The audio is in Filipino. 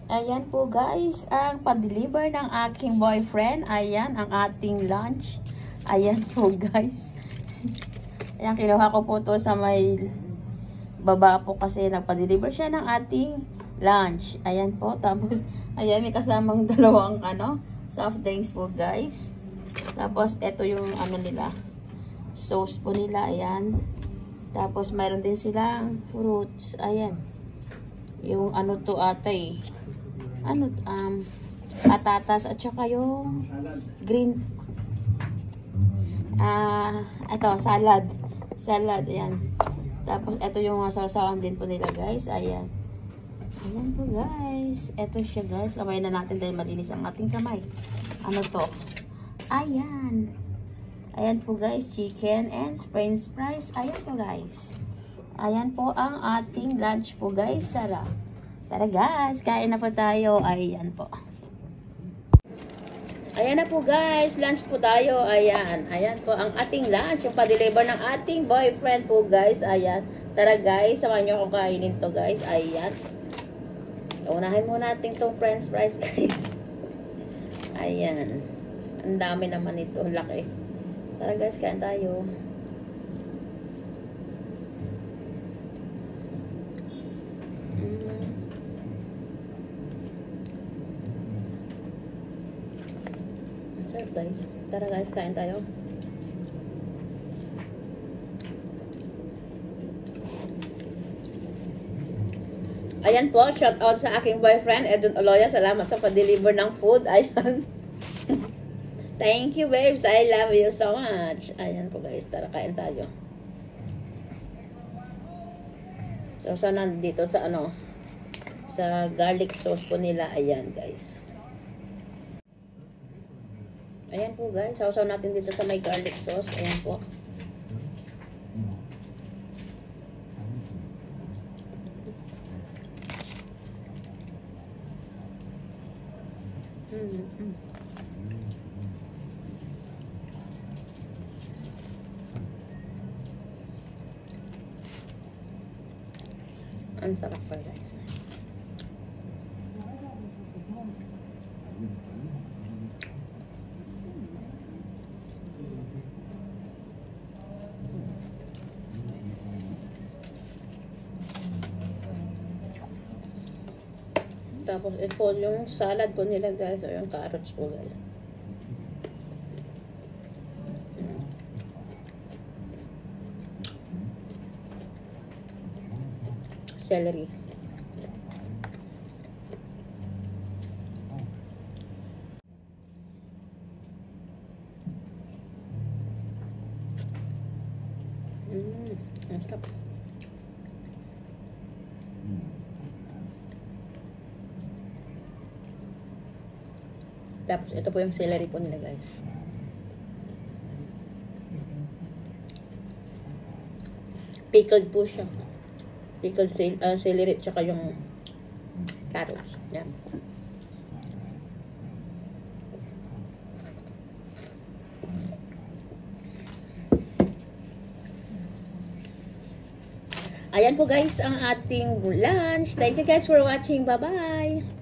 Ayan po guys, ang pa-deliver ng aking boyfriend. Ayan, ang ating lunch. Ayan po guys. Ayan, kinuha ko po to sa may baba po kasi nagpa-deliver siya ng ating lunch. Ayan po, tapos, ayan, may kasamang dalawang, soft drinks po guys. Tapos, ito yung, nila, sauce po nila, ayan. Tapos, mayroon din silang fruits, ayan. Yung, to ate, patatas, at saka yung green, ito, salad, ayan. Tapos, ito yung sausawan din po nila, guys. Ayan. Ayan po, guys. Ito siya, guys. Kamayin na natin dahil malinis ang ating kamay. Ano to? Ayan. Ayan po, guys. Chicken and french fries. Ayan po, guys. Ayan po ang ating lunch po, guys. Sarap. Tara, guys. Kain na po tayo. Ayan po. Ayan na po guys, lunch po tayo. Ayan, ayan po ang ating lunch, yung pa-deliver ng ating boyfriend po guys. Ayan, tara guys, samahan nyo akong kainin to guys. Ayan, unahin muna natin itong french fries guys. Ayan, ang dami naman ito, laki. Tara guys, kain tayo. Sarap guys. Tara guys, kain tayo. Ayan po, shout out sa aking boyfriend, Edwin Oloya. Salamat sa pa-deliver ng food. Ayan. Thank you babes, I love you so much. Ayan po guys, tara kain tayo. So, nandito sa sa garlic sauce po nila. Ayan guys. Ayan po guys, sausaw natin dito sa may garlic sauce. Ayan po. Ang sarap pa guys. Tapos ito po yung salad po nila guys, o yung carrots po guys. Celery. Ang sarap. Tapos, ito po yung celery po nila, guys. Pickled po siya. Pickled celery, tsaka yung carrots. Yan. Ayan po, guys, ang ating lunch. Thank you, guys, for watching. Bye-bye!